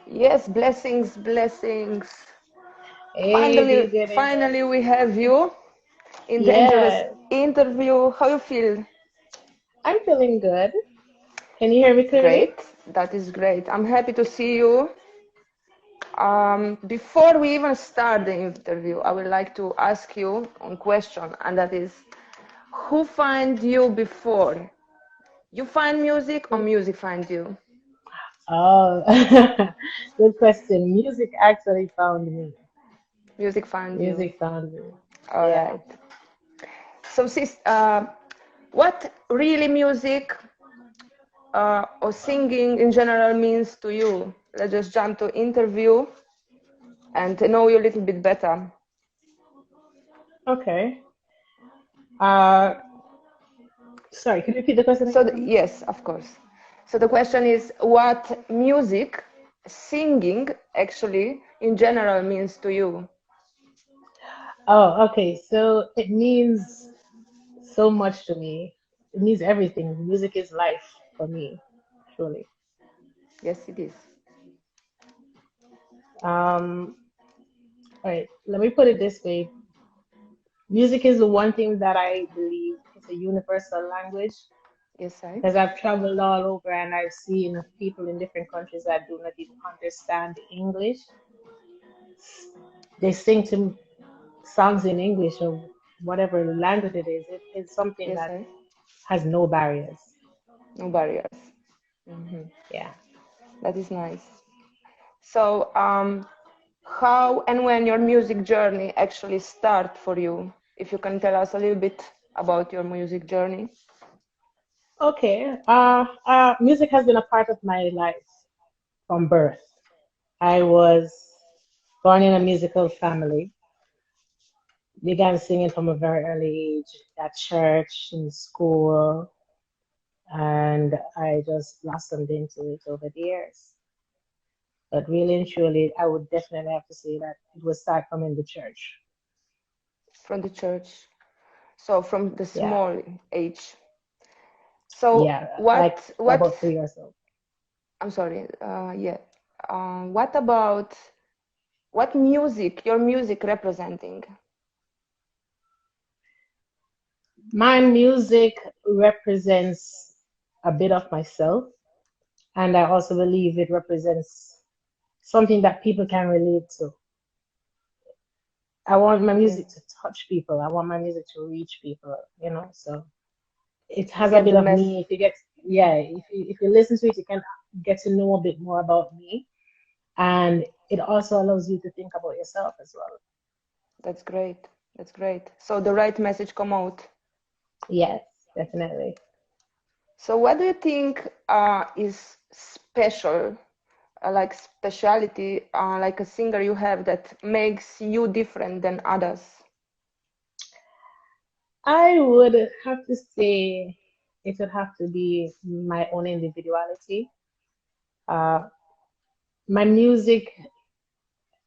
Yes, blessings, blessings. Hey, Finally, good evening. finally we have you in Danjahras Yeah, interview. How you feel? I'm feeling good. Can you hear me clearly? Great. That is great. I'm happy to see you. Before we even start the interview, I would like to ask you one question, and that is, who find you before? You find music or music find you? Oh, good question. Music actually found me. Music find you. Music found me. All Yeah. right. So, sis, what really music or singing in general means to you? Let's just jump to interview and to know you a little bit better. Okay. Uh, sorry, could you repeat the question So, again for me? yes, of course. So the question is what music, singing actually in general means to you? Oh, okay. So it means so much to me. It means everything. Music is life for me, truly. Yes, it is. Um, all right, let me put it this way. Music is the one thing that I believe is a universal language Yes, I. because I've traveled all over and I've seen people in different countries that do not even understand English. They sing to songs in English or whatever language it is. It is something Yes, that I. has no barriers. No barriers. Hmm. Yeah. That is nice. So, how and when your music journey actually start for you? If you can tell us a little bit about your music journey. Okay. Music has been a part of my life from birth. I was born in a musical family. Began singing from a very early age at church, in school, and I just blossomed into it over the years. But really and truly, I would definitely have to say that it would start from in the church. From the church. So from the Yeah, small age. So yeah, like about 3 or so. I'm sorry, yeah. What about what music, your music representing? My music represents a bit of myself, and I also believe it represents something that people can relate to. I want my Yeah. music to touch people. I want my music to reach people, so it To has a get bit the of mess. me. If you get, yeah, if you listen to it, you can get to know a bit more about me, and it also allows you to think about yourself as well. That's great. That's great. So the right message come out. Yes, definitely. So what do you think is special, like speciality, like a singer you have that makes you different than others? I would have to say it would have to be my own individuality. Uh, my music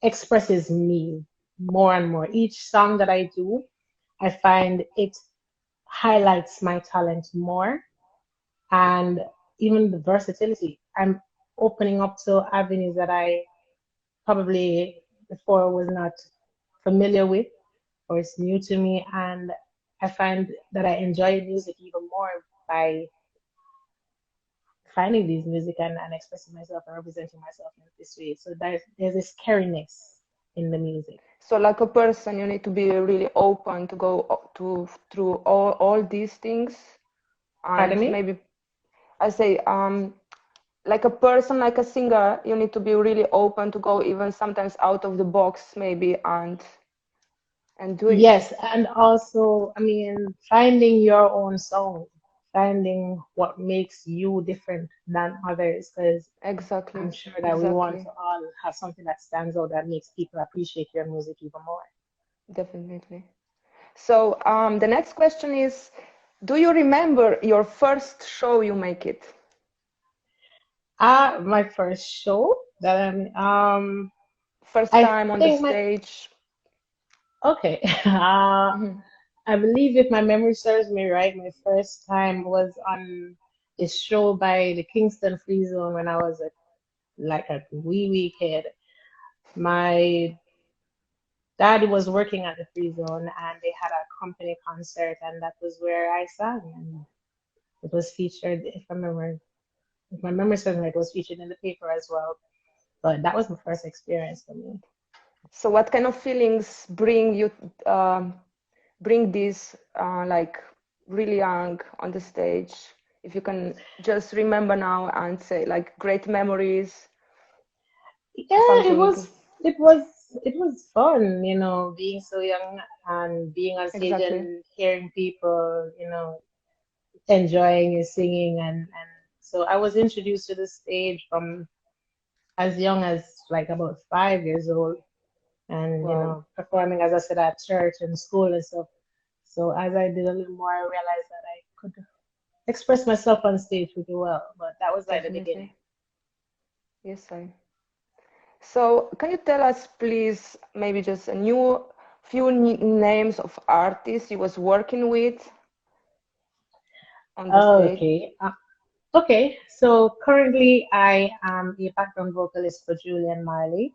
expresses me more and more. Each song that I do, I find it highlights my talent more and even the versatility. I'm opening up to avenues that I probably before was not familiar with or it's new to me. And I find that I enjoy music even more by finding these music and expressing myself and representing myself in this way. So there's this cariness in the music. So like a person, you need to be really open to go to through all these things, Pardon and me? maybe I say like a person, like a singer, you need to be really open to go even sometimes out of the box, maybe, and do it. Yes, and also, I mean, finding your own song, finding what makes you different than others, because I'm Exactly. sure that we want Exactly. to all have something that stands out that makes people appreciate your music even more. Definitely. So the next question is, do you remember your first show you make it? My first show that First I time on the think my stage? okay. Mhm. I believe if my memory serves me right, my first time was on a show by the Kingston Free Zone when I was a wee kid. My dad was working at the Free Zone and they had a company concert, and that was where I sang, and it was featured, if my memory serves me right, it was featured in the paper as well. But that was my first experience for me. So what kind of feelings um, bring this like really young on the stage? If you can just remember now and say like great memories, Yeah, something. it was it was fun, being so young and being on stage Exactly. and hearing people, enjoying your singing, and so I was introduced to the stage from as young as like about 5 years old, and Wow. performing, as I said, at church and school and stuff. So as I did a little more, I realized that I could express myself on stage pretty well. But that was like the Definitely. beginning. Yes, I. So can you tell us, please, maybe just a few names of artists you was working with on the stage? Okay. Okay. So currently I am a background vocalist for Julian Marley.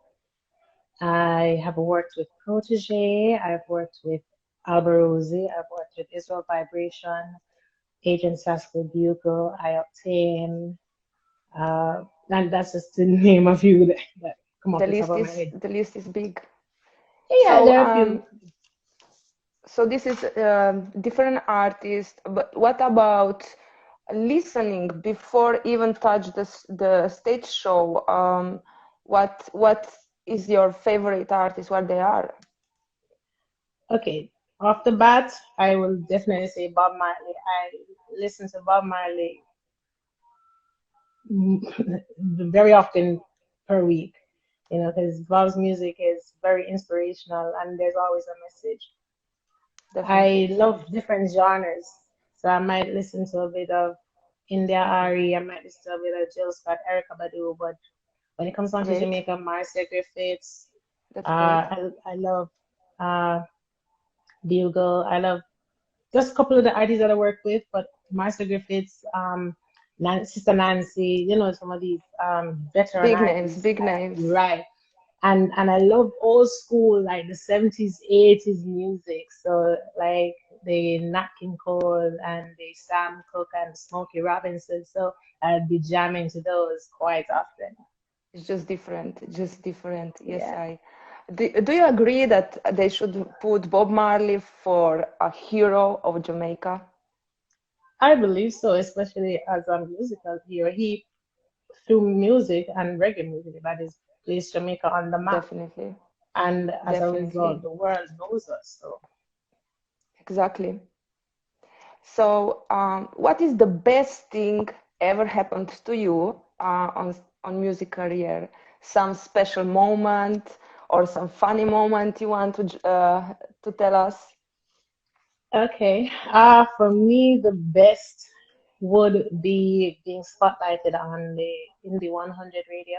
I have worked with Protege, I've worked with Alberosi, I've worked with Israel Vibration, Agent Sasco Bugle, I Obtain, and that's just to name a few that come off The the top list of my is head. the list is big. Yeah, So there are a few. so this is different artists, but what about listening before even touch the stage show? What is your favorite artist? What they are? Okay, off the bat, I will definitely say Bob Marley. I listen to Bob Marley very often per week, because Bob's music is very inspirational and there's always a message. I Definitely. love different genres, so I might listen to a bit of India Ari, I might listen to a bit of Jill Scott, Erica Badu, but when it comes down to Great. Jamaica, Marcia Griffiths, That's great. I love uh, Bugle. I love just a couple of the artists that I work with, but Marcia Griffiths, Sister Nancy, some of these veteran Big names, artists, big names. right? And I love old school, like the 70s, 80s music. So like the Nat King Cole and the Sam Cooke and Smokey Robinson. So I'd be jamming to those quite often. It's just different, just different. Yes, Yeah, I. Do you agree that they should put Bob Marley for a hero of Jamaica? I believe so, especially as a musical hero. He, through music and reggae music, that is, placed Jamaica on the map. Definitely, And as a result, definitely, the world knows us. So, exactly. So, what is the best thing ever happened to you on music career? Some special moment or some funny moment you want to tell us? okay. For me, the best would be being spotlighted on the Indie 100 radio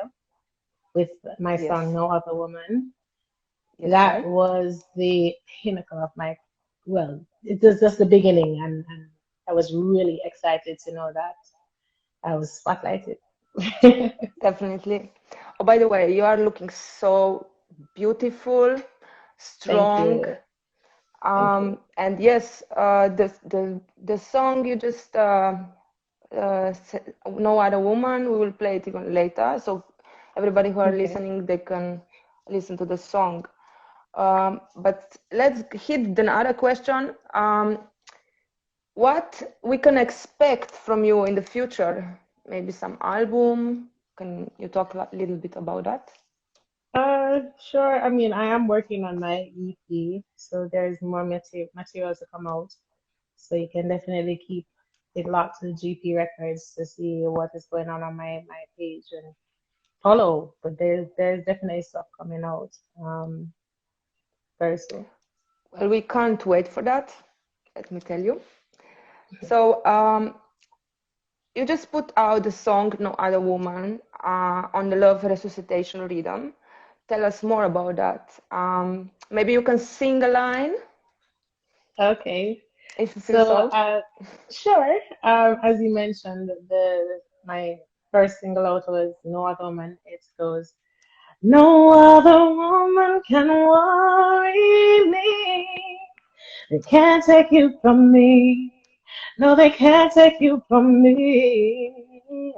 with my song Yes, No Other Woman. yes, That I. was the pinnacle of well, it was just the beginning, and I was really excited to know that I was spotlighted. Definitely. Oh, by the way, you are looking so beautiful, Thank strong, you. Thank you. and yes, the song you just No Other Woman, we will play it even later. So everybody who are Okay. listening, they can listen to the song. But let's hit the other question. What we can expect from you in the future? Maybe some album. Can you talk a little bit about that? Sure. I mean, I am working on my EP, so there's more material to come out. So you can definitely keep it locked to GP Records to see what is going on my page and follow. But there's definitely stuff coming out very soon. Well, we can't wait for that, let me tell you. So you just put out the song No Other Woman on the Love Resuscitation rhythm. Tell us more about that. Maybe you can sing a line Okay. if you feel So, so. sure. As you mentioned, my first single out was No Other Woman. It goes, no other woman can worry me. They can't take you from me. No, they can't take you from me.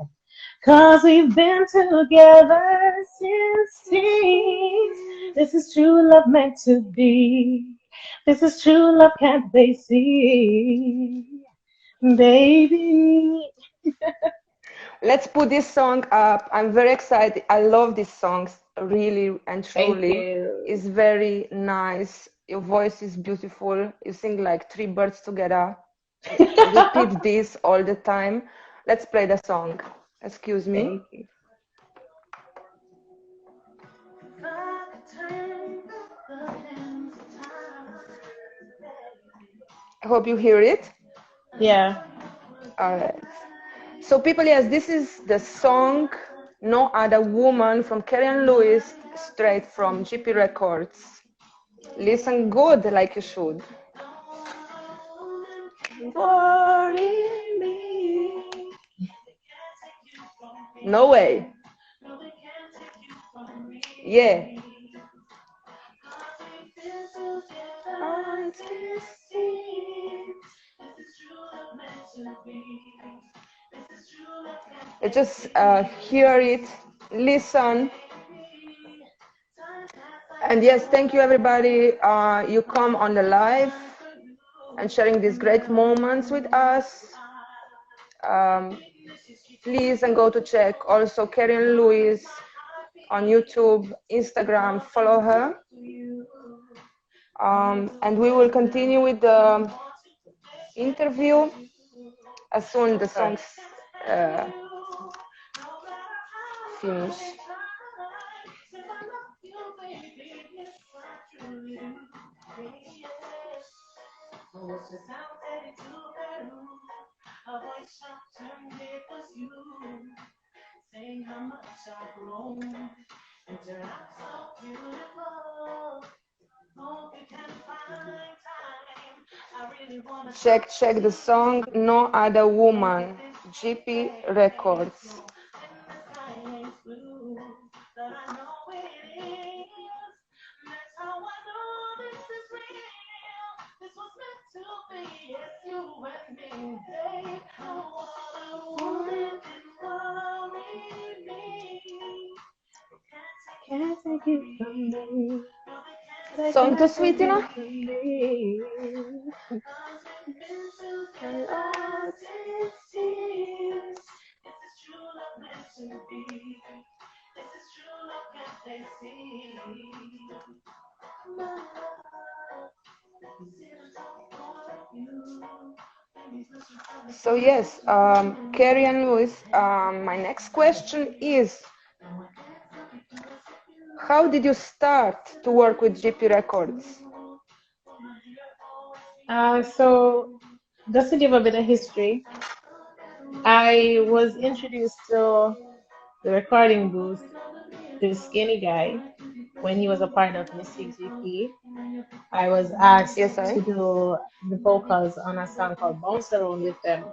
'Cause we've been together since teens. This is true love meant to be. This is true love, can't they see? Baby. Let's put this song up. I'm very excited. I love these songs, really and Thank truly. you. It's very nice. Your voice is beautiful. You sing like three birds together. Repeat this all the time. Let's play the song. Excuse me. Thank you. I hope you hear it. Yeah. All right. So people, yes, this is the song No Other Woman from Kerri Lewis, straight from GP Records. Listen good like you should. Worry me. No way. Yeah. Just hear it, listen. And yes, thank you everybody. You come on the live and sharing these great moments with us. Please and go to check also Kerri Lewis on YouTube, Instagram, follow her. And we will continue with the interview as soon the songs finish. Check the song No Other Woman, GP Records. Can't take it from me. Song too sweet, you know? So yes, Kerri and Lewis, my next question is, how did you start to work with GP Records? So just to give a bit of history, I was introduced to the recording booth through Skinny Guy when he was a part of Mystic GP. I was asked Yes, to do the vocals on a song called Bounce Around with them.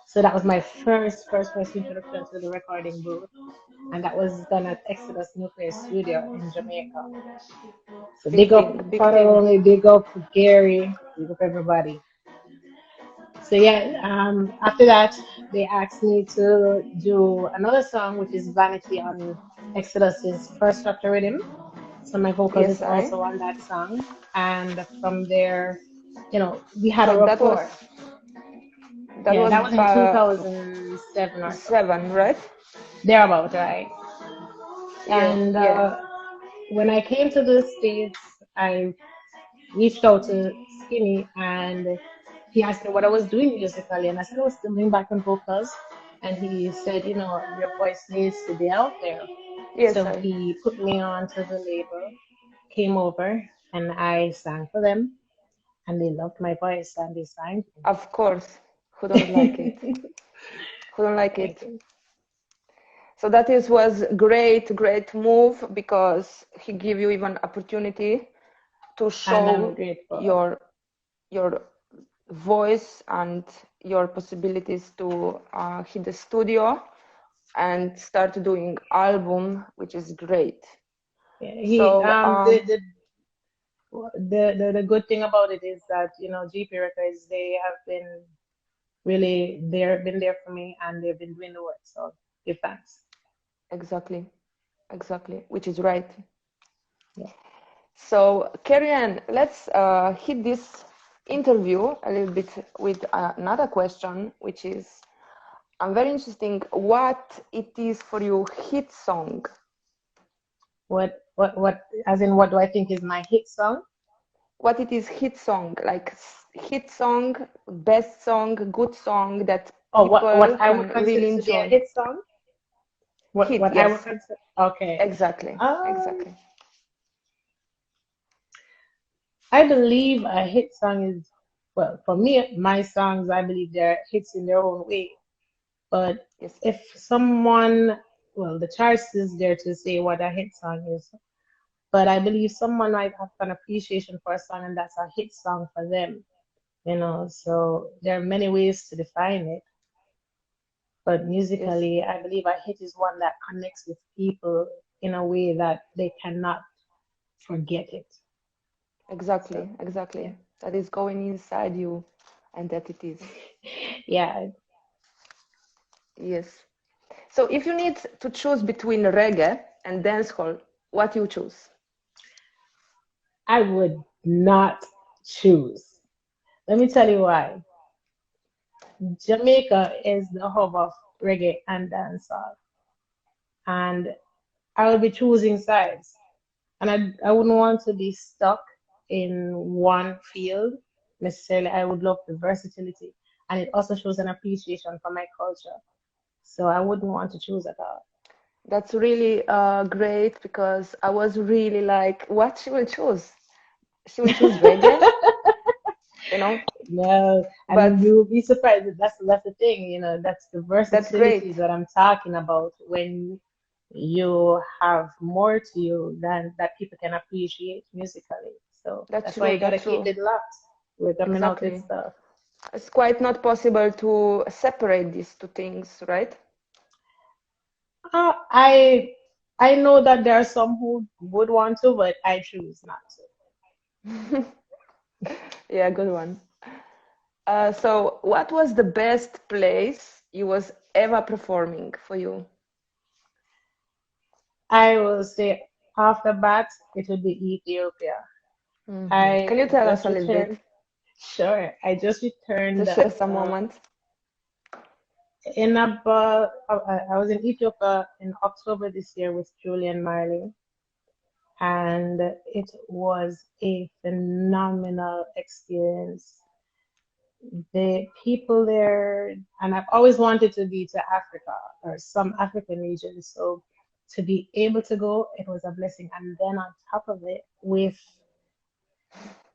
So that was my first introduction to the recording booth. And that was done at Exodus Nuclear Studio in Jamaica. So big up big Father thing. Only, big up Gary, big up everybody. So yeah, after that, they asked me to do another song, which is Vanity on Exodus's first chapter rhythm. So my vocals is Yes, also on that song. And from there, we had a so rapport. that Yeah, was that was in 2007 or so. 7, right? Thereabout, right? Yeah, And yeah. when I came to the States, I reached out to Skinny and he asked me what I was doing musically, and I said I was still doing backing vocals. And he said, your voice needs to be out there. Yes, So he put me on to the label, came over, and I sang for them, and they loved my voice, and they signed of course. Who don't like it? me. Who don't like Thank it? you. So that was great move because he give you even opportunity to And I'm show grateful. your voice and your possibilities to hit the studio and start doing album, which is great. Yeah, he So the good thing about it is that GP Records, they have been really been there for me, and they've been doing the work. So give thanks. exactly, which is right. Yeah. So Kerri, let's hit this interview a little bit with another question, which is I'm very interesting what it is for you hit song. What as in what do I think is my hit song? What it is hit song, like hit song, best song, good song that Oh, people what I can would really consider to be a enjoy. hit song? Hit, What I would yes, consider, okay. exactly, Um, exactly. I believe a hit song is, well, for me, my songs, I believe they're hits in their own way. But Yes, if someone, well, the choice is there to say what a hit song is. But I believe someone might have an appreciation for a song, and that's a hit song for them. So there are many ways to define it. But yes, musically, I believe a hit is one that connects with people in a way that they cannot forget it. So, exactly. yeah. That is going inside you, and that it is. Yeah, Yes. So if you need to choose between reggae and dancehall, what you choose? I would not choose. Let me tell you why. Jamaica is the hub of reggae and dancehall, and I would be choosing sides. And I wouldn't want to be stuck in one field necessarily. I would love the versatility, and it also shows an appreciation for my culture. So I wouldn't want to choose at all. That's really great because I was really like, what she will choose? She will choose reggae, you know? No, and But you will be surprised that that's the thing, that's the that's versatility great. that I'm talking about when you have more to you than that people can appreciate musically. So That's that's why true. you gotta That's keep true. it locked. We're coming out with Exactly. stuff. It's quite not possible to separate these two things, right? Uh, I I know that there are some who would want to, but I choose not to. Yeah, good one. So, what was the best place you was ever performing for you? I will say off the bat, it would be Ethiopia. Can you I tell us just a little bit? returned. Sure, I just returned Just share some uh, moments. in about. I was in Ethiopia in October this year with Julian Marley, and it was a phenomenal experience. The people there, and I've always wanted to be to Africa or some African region, so to be able to go, it was a blessing. And then on top of it, with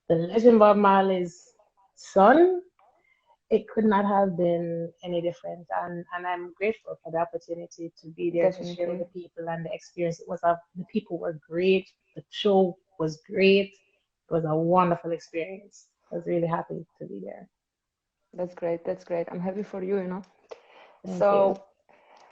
the legend Bob Marley's son, it could not have been any different. And I'm grateful for the opportunity to be there to share with Definitely. the people and the experience. The people were great. The show was great. It was a wonderful experience. I was really happy to be there. That's great. That's great. I'm happy for you, you know. Thank you. So,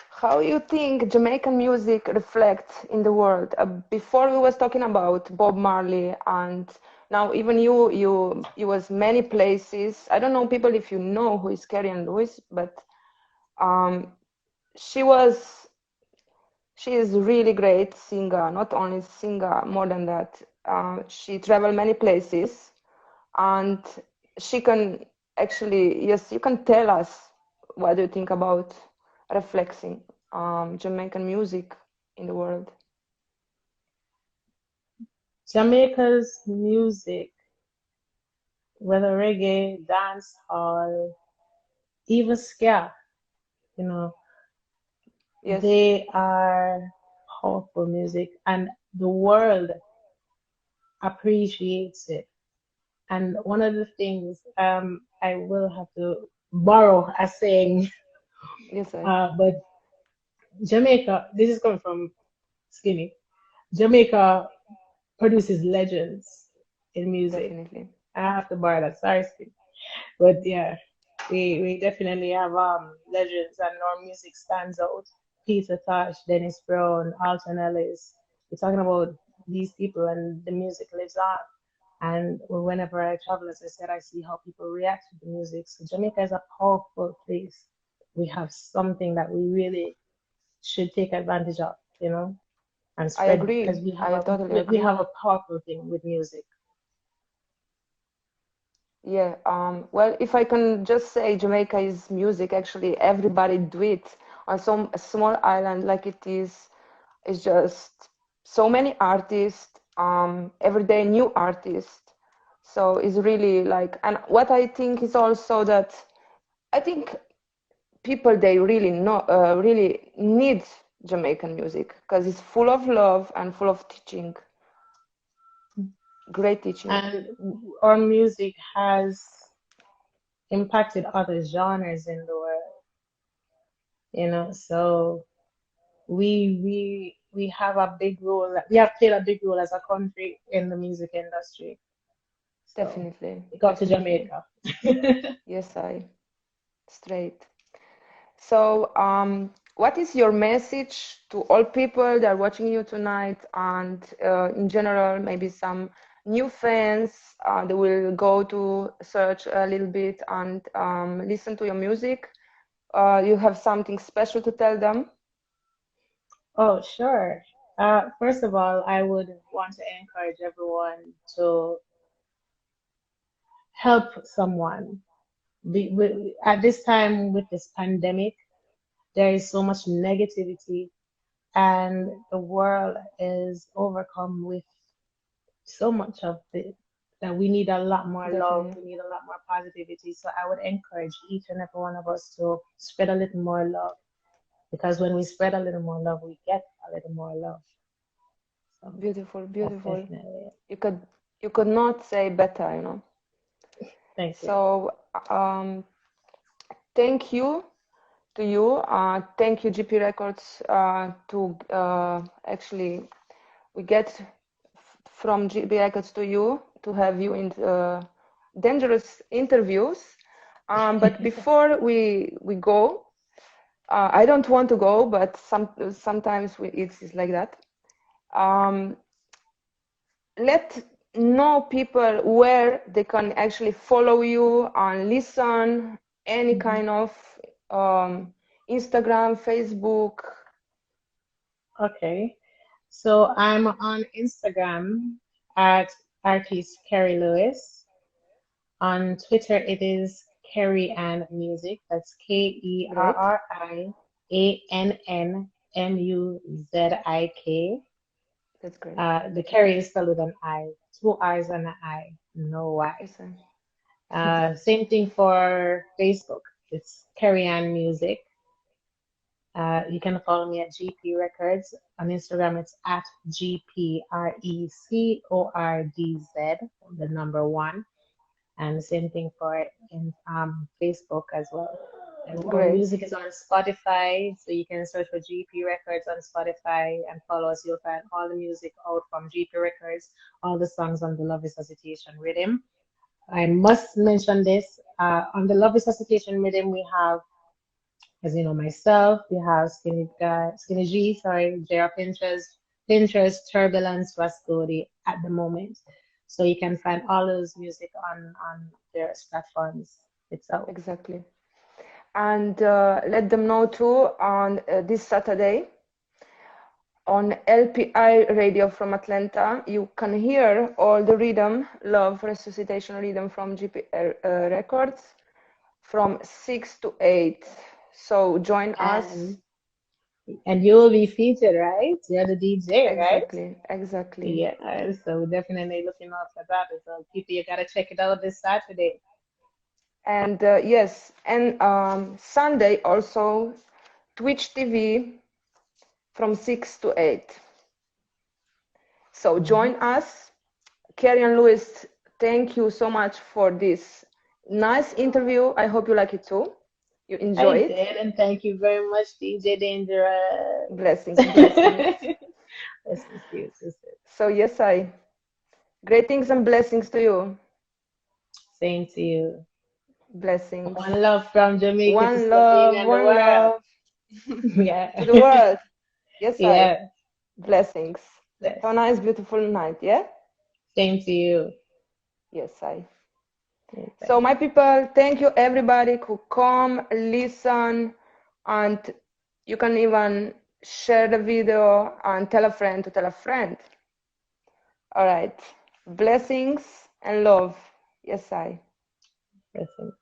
how you think Jamaican music reflects in the world? Before we was talking about Bob Marley, and now even you was many places. I don't know people if you know who is Kerri Lewis, but um, she was she is really great singer. Not only singer, more than that, she traveled many places, and she can actually, yes, you can tell us what do you think about reflecting Jamaican music in the world. Jamaica's music whether reggae, dance hall, even ska, you know, Yes, they are powerful music and the world appreciates it. And one of the things I will have to borrow a saying, yes, I but Jamaica, this is coming from Skinny. Jamaica produces legends in music. definitely. I have to borrow that. Sorry, Skinny. But yeah, we definitely have legends and our music stands out. Peter Tosh, Dennis Brown, Alton Ellis. We're talking about these people and the music lives on. And whenever I travel, as I said, I see how people react to the music. So Jamaica is a powerful place. We have something that we really should take advantage of, and I spread because agree. I totally we agree. have a powerful thing with music. Yeah. Well, if I can just say, Jamaica is music. Actually, everybody do it on some a small island like it is. It's just so many artists. Every day new artists. So it's really like, and what I think is also that I think people they really know really need Jamaican music because it's full of love and full of teaching, great teaching. And our music has impacted other genres in the world, so we have a big role. We have played a big role as a country in the music industry. So Definitely, we got to definitely. Jamaica. Yes, I straight. So, what is your message to all people that are watching you tonight, and in general, maybe some new fans that will go to search a little bit and listen to your music? You have something special to tell them? Oh, sure. First of all, I would want to encourage everyone to help someone. At this time with this pandemic, there is so much negativity, and the world is overcome with so much of it that we need a lot more love, Definitely. we need a lot more positivity. So I would encourage each and every one of us to spread a little more love because when we spread a little more love, we get a little more love. So Beautiful, that's beautiful. definitely it. You could you could not say better, you know. Thank you. So, thank you to you. Thank you, GP Records, to actually we get from GP Records to you to have you in dangerous interviews. But before we go, I don't want to go, but sometimes it's like that. Um, let know people where they can actually follow you and listen any Mhm. kind of um, Instagram, Facebook. Okay. So I'm on Instagram at artist Kerri Lewis. On Twitter, it is Kerri and Music. That's Great, KerriAnnMuzik. that's great. The Kerri is spelled with an I, two I's and an I, no Y. Yes, sir. Same thing for Facebook. It's Kerri and Music. You can follow me at GP Records. On Instagram, it's at GPRECORDZ, the number one. And the same thing for in Facebook as well. And our Great, music is on Spotify, so you can search for GP Records on Spotify and follow us. You'll find all the music out from GP Records, all the songs on the Love Resuscitation Rhythm. I must mention this. On the Love Resuscitation Rhythm, we have, as you know, myself, we have Skinny G, sorry, JR Pinterest, Turbulence, Rascody at the moment. So you can find all those music on various platforms itself. exactly. And let them know too on this Saturday on LPI radio from Atlanta. You can hear all the rhythm, love, resuscitation rhythm from GP Records from 6 to 8. So join us. And And you will be featured, right? You're the DJ, right? Exactly. Yeah, so definitely looking out for that as well. People, you gotta check it out this Saturday. And yes, and Sunday also Twitch TV from 6 to 8. So join us. Kerri and Lewis, thank you so much for this nice interview. I hope you like it too. You enjoy it. I did, and thank you very much, DJ Danjahras. Blessings, blessings. Blessings to you, sister. So yes, greetings and blessings to you. Same to you. Blessings. One love from Jamaica to One Slovenia love, and the one world. love Yeah. to the world. Yes, Yeah. blessings. Yes. Have a nice, beautiful night. Yeah. Same to you. Yes, Okay. So my people, thank you everybody who come, listen, and you can even share the video and tell a friend to tell a friend. All right. Blessings and love. Yes, Blessings.